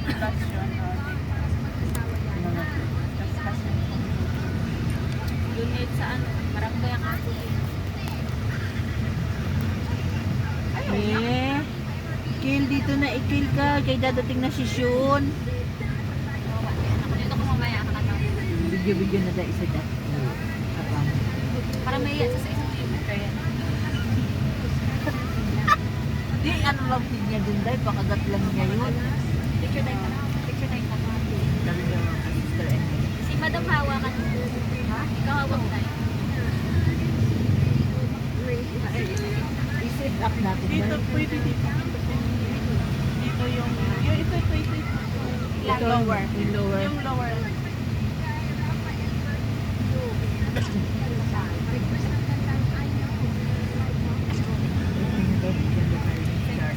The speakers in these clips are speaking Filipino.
Sitwasyon, no? Unit sa ano, barangay ang ako din. Kill dito na ikil ka. Kay dadating na si Shun. Ako dito ko mamaya kakatawa. Video-video na da isa da. Abang. Para may iya sa isang team. Kaya Di, ano lang niya dun dahil. Pakagat lang niya yun. picture tayo ka na. Picture tayo ka na. Sabi niya mga sister and Si Madam Hawa ka na. Ha? Ikaw hawak tayo. i-set up natin. Dito, pwede dito. Dito yung ito. Ito, Lower. yung lower. Yung lower.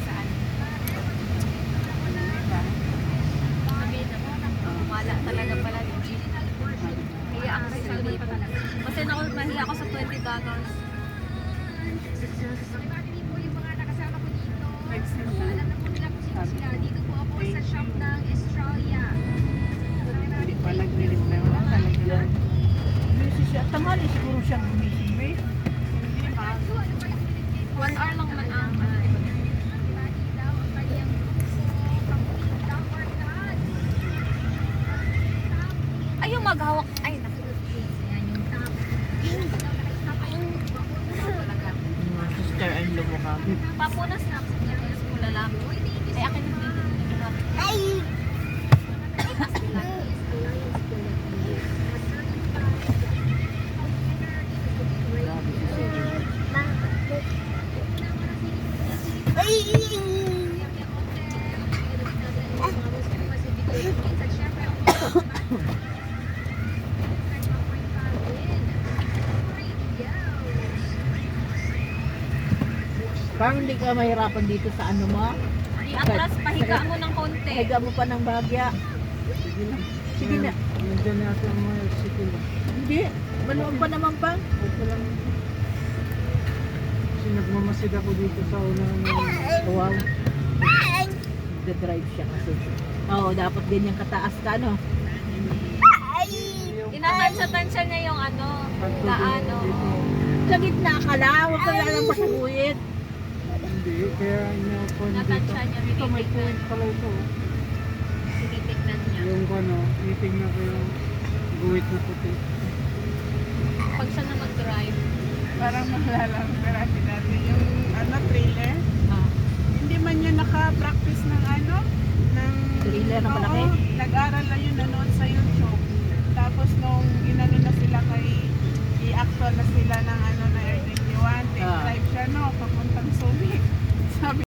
Saan? Sabihin na mo. Wala talaga pala yung jeep. Kaya ako sa sabi pa talaga. Kasi mahiya ako sa $20. Hindi pa nag-reply. Wala talaga. Busy siya. Tanghali siguro siya gumising. Eh. 1 hour lang man ang ay yung maghawak ay naku Mga sister and lo mo kami. papunas na ako sa mula lang ay akin na dito ay Grabe si Sir. Parang hindi ka mahirapan dito sa ano mo. atras pahiga mo ng konti Higa mo pa ng bagya. Sige lang. Sige na. Nandiyan natin ang mga sikil. Hindi. Maluwag pa naman pang. Okay lang. Kasi nagmamasid ako dito sa una ng Wow. Nagda-drive siya kasi. Oo, dapat ganyan kataas ka, no? tinatansya-tansya niya yung ano daan Sa gitna ka lang. Huwag ka lang pasukuit. Hindi, kaya ina-point dito. tinatansya niya Ito may tinitignan point pala ito. tinitignan niya Yung ano, titignan ko yung guhit na puti. pag siya na mag-drive Parang malalang natin yung ano, trailer. Ah, Hindi man niya naka-practice ng ano, ng Trailer na malaki? Oo, nag-aral lang yun nanood sa YouTube. Tapos nung inano na sila kay i-actual na sila ng ano na Air 21, take Ah. drive siya no, papuntang Subic. Sabi